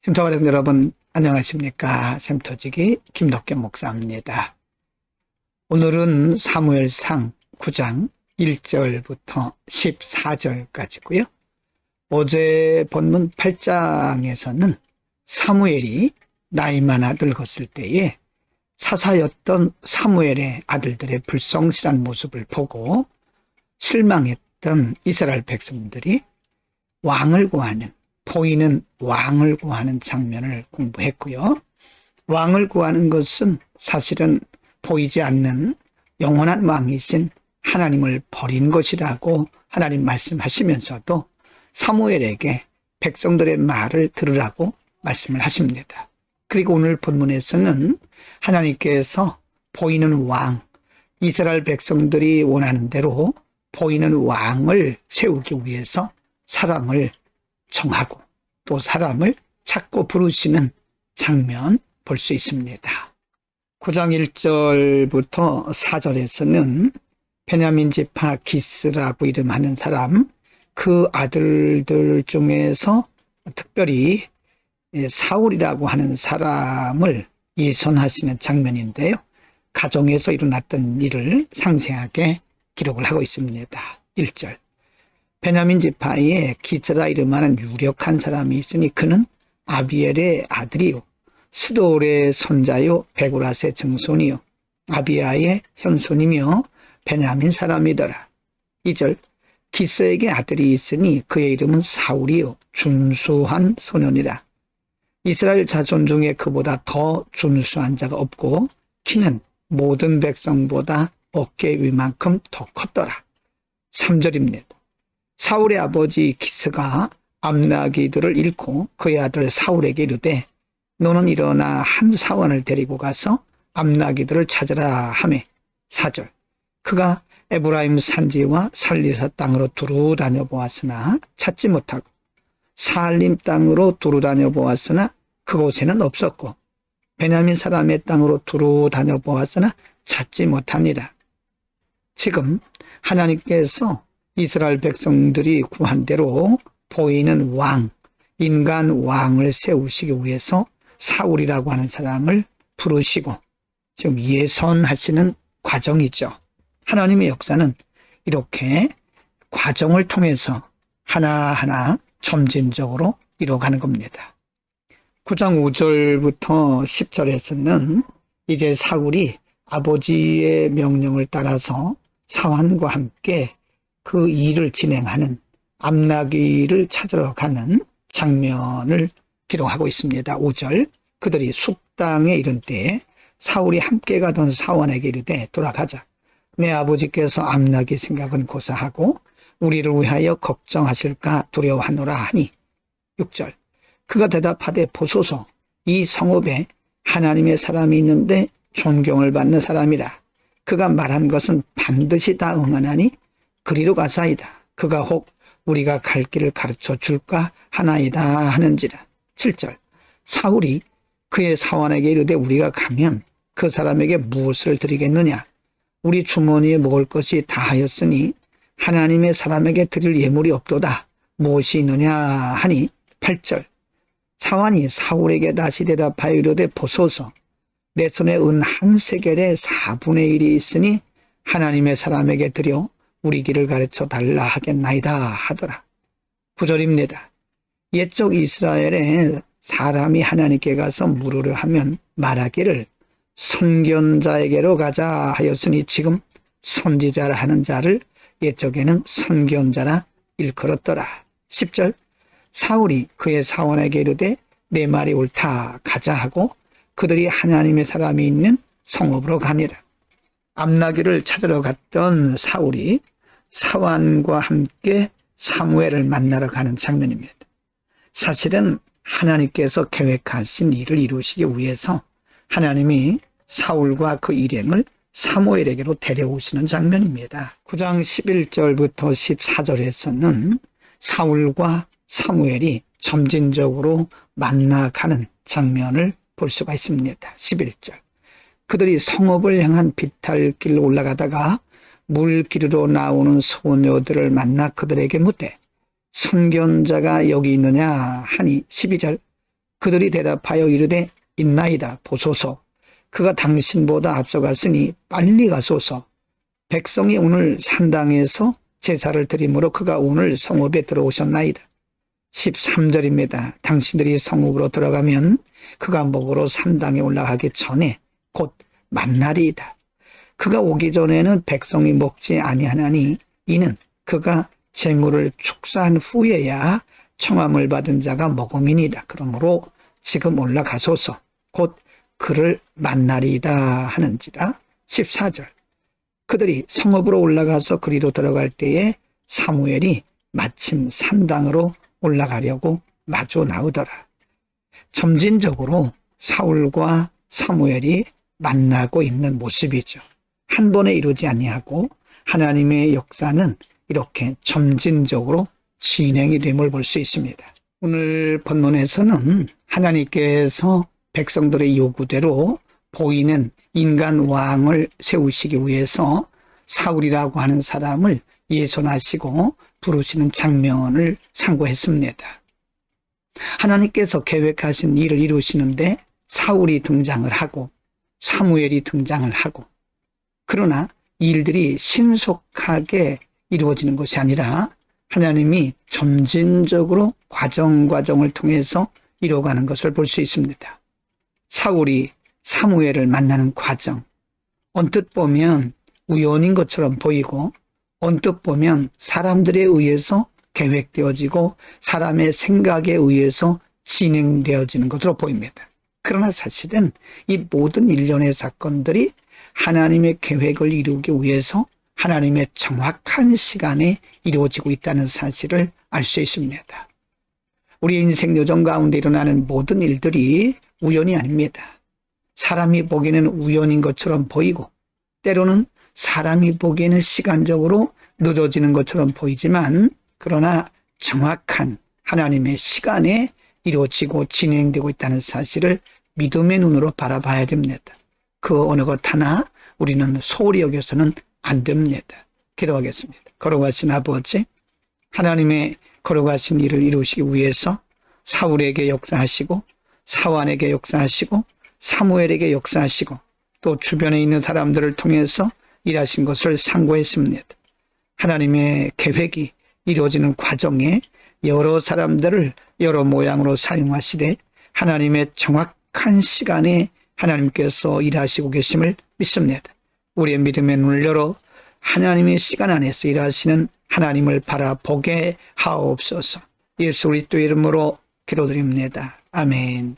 쉼터가족 여러분 안녕하십니까. 샘터지기 김덕겸 목사입니다. 오늘은 사무엘상 9장 1절부터 14절까지고요. 어제 본문 8장에서는 사무엘이 나이만 늙었을 때에 사사였던 사무엘의 아들들의 불성실한 모습을 보고 실망했던 이스라엘 백성들이 왕을 구하는, 보이는 왕을 구하는 장면을 공부했고요. 왕을 구하는 것은 사실은 보이지 않는 영원한 왕이신 하나님을 버린 것이라고 하나님 말씀하시면서도 사무엘에게 백성들의 말을 들으라고 말씀을 하십니다. 그리고 오늘 본문에서는 하나님께서 보이는 왕, 이스라엘 백성들이 원하는 대로 보이는 왕을 세우기 위해서 사람을 정하고 또 사람을 찾고 부르시는 장면 볼 수 있습니다. 9장 1절부터 4절에서는 베냐민 지파 기스라고 이름하는 사람, 그 아들들 중에서 특별히 사울이라고 하는 사람을 예선하시는 장면인데요. 가정에서 일어났던 일을 상세하게 기록을 하고 있습니다. 1절. 베냐민 지파에 기스라 이름하는 유력한 사람이 있으니 그는 아비엘의 아들이요 스돌의 손자요 베고라스의 증손이요 아비야의 현손이며 베냐민 사람이더라. 2절. 기스에게 아들이 있으니 그의 이름은 사울이요 준수한 소년이라. 이스라엘 자손 중에 그보다 더 준수한 자가 없고 키는 모든 백성보다 어깨 위만큼 더 컸더라. 3절입니다. 사울의 아버지 기스가 암나기들을 잃고 그의 아들 사울에게 이르되 너는 일어나 한 사원을 데리고 가서 암나기들을 찾으라 하매. 4절. 그가 에브라임 산지와 살리사 땅으로 두루 다녀보았으나 찾지 못하고 살림 땅으로 두루 다녀보았으나 그곳에는 없었고 베냐민 사람의 땅으로 두루 다녀보았으나 찾지 못하니라. 지금 하나님께서 이스라엘 백성들이 구한 대로 보이는 왕, 인간 왕을 세우시기 위해서 사울이라고 하는 사람을 부르시고 지금 예선하시는 과정이죠. 하나님의 역사는 이렇게 과정을 통해서 하나하나 점진적으로 이루어가는 겁니다. 9장 5절부터 10절에서는 이제 사울이 아버지의 명령을 따라서 사환과 함께 그 일을 진행하는 암나기를 찾으러 가는 장면을 기록하고 있습니다. 5절. 그들이 숲땅에 이른 때에 사울이 함께 가던 사환에게 이르되 돌아가자. 내 아버지께서 암나기 생각은 고사하고 우리를 위하여 걱정하실까 두려워하노라 하니. 6절. 그가 대답하되 보소서 이 성읍에 하나님의 사람이 있는데 존경을 받는 사람이라. 그가 말한 것은 반드시 다 응하나니 그리로 가사이다. 그가 혹 우리가 갈 길을 가르쳐 줄까 하나이다 하는지라. 7절. 사울이 그의 사환에게 이르되 우리가 가면 그 사람에게 무엇을 드리겠느냐. 우리 주머니에 먹을 것이 다하였으니 하나님의 사람에게 드릴 예물이 없도다. 무엇이 있느냐 하니. 8절. 사환이 사울에게 다시 대답하여 이르되 보소서 내 손에 은 한 세겔의 4분의 1이 있으니 하나님의 사람에게 드려 우리 길을 가르쳐 달라 하겠나이다 하더라. 9절입니다. 옛적 이스라엘에 사람이 하나님께 가서 물으려 하면 말하기를 선견자에게로 가자 하였으니 지금 선지자라 하는 자를 옛적에는 선견자라 일컬었더라. 10절. 사울이 그의 사원에게 이르되 내 말이 옳다 가자 하고 그들이 하나님의 사람이 있는 성읍으로 가니라. 암나기를 찾으러 갔던 사울이 사환과 함께 사무엘을 만나러 가는 장면입니다. 사실은 하나님께서 계획하신 일을 이루시기 위해서 하나님이 사울과 그 일행을 사무엘에게로 데려오시는 장면입니다. 9장 11절부터 14절에서는 사울과 사무엘이 점진적으로 만나가는 장면을 볼 수가 있습니다. 11절. 그들이 성읍을 향한 비탈길로 올라가다가 물길으로 나오는 소녀들을 만나 그들에게 묻되 선견자가 여기 있느냐 하니. 12절. 그들이 대답하여 이르되 있나이다 보소서. 그가 당신보다 앞서갔으니 빨리 가소서. 백성이 오늘 산당에서 제사를 드리므로 그가 오늘 성읍에 들어오셨나이다. 13절입니다. 당신들이 성읍으로 들어가면 그가 목으로 산당에 올라가기 전에 곧 만날이다. 그가 오기 전에는 백성이 먹지 아니하나니 이는 그가 재물을 축사한 후에야 청함을 받은 자가 먹음이니이다. 그러므로 지금 올라가소서. 곧 그를 만나리이다 하는지라. 14절. 그들이 성읍으로 올라가서 그리로 들어갈 때에 사무엘이 마침 산당으로 올라가려고 마주 나오더라. 점진적으로 사울과 사무엘이 만나고 있는 모습이죠. 한 번에 이루지 아니하고 하나님의 역사는 이렇게 점진적으로 진행이 됨을 볼 수 있습니다. 오늘 본문에서는 하나님께서 백성들의 요구대로 보이는 인간 왕을 세우시기 위해서 사울이라고 하는 사람을 예선하시고 부르시는 장면을 상고했습니다. 하나님께서 계획하신 일을 이루시는데 사울이 등장을 하고 사무엘이 등장을 하고, 그러나 일들이 신속하게 이루어지는 것이 아니라 하나님이 점진적으로 과정을 통해서 이루어가는 것을 볼 수 있습니다. 사울이 사무엘을 만나는 과정, 언뜻 보면 우연인 것처럼 보이고 언뜻 보면 사람들에 의해서 계획되어지고 사람의 생각에 의해서 진행되어지는 것으로 보입니다. 그러나 사실은 이 모든 일련의 사건들이 하나님의 계획을 이루기 위해서 하나님의 정확한 시간에 이루어지고 있다는 사실을 알 수 있습니다. 우리 인생 여정 가운데 일어나는 모든 일들이 우연이 아닙니다. 사람이 보기에는 우연인 것처럼 보이고 때로는 사람이 보기에는 시간적으로 늦어지는 것처럼 보이지만, 그러나 정확한 하나님의 시간에 이루어지고 진행되고 있다는 사실을 믿음의 눈으로 바라봐야 됩니다. 그 어느 것 하나 우리는 소홀히 여겨서는 안 됩니다. 기도하겠습니다. 걸어가신 아버지, 하나님의 걸어가신 일을 이루시기 위해서 사울에게 역사하시고 사완에게 역사하시고 사무엘에게 역사하시고 또 주변에 있는 사람들을 통해서 일하신 것을 상고했습니다. 하나님의 계획이 이루어지는 과정에 여러 사람들을 여러 모양으로 사용하시되 하나님의 정확한 시간에 하나님께서 일하시고 계심을 믿습니다. 우리의 믿음의 눈을 열어 하나님의 시간 안에서 일하시는 하나님을 바라보게 하옵소서. 예수 그리스도의 이름으로 기도드립니다. 아멘.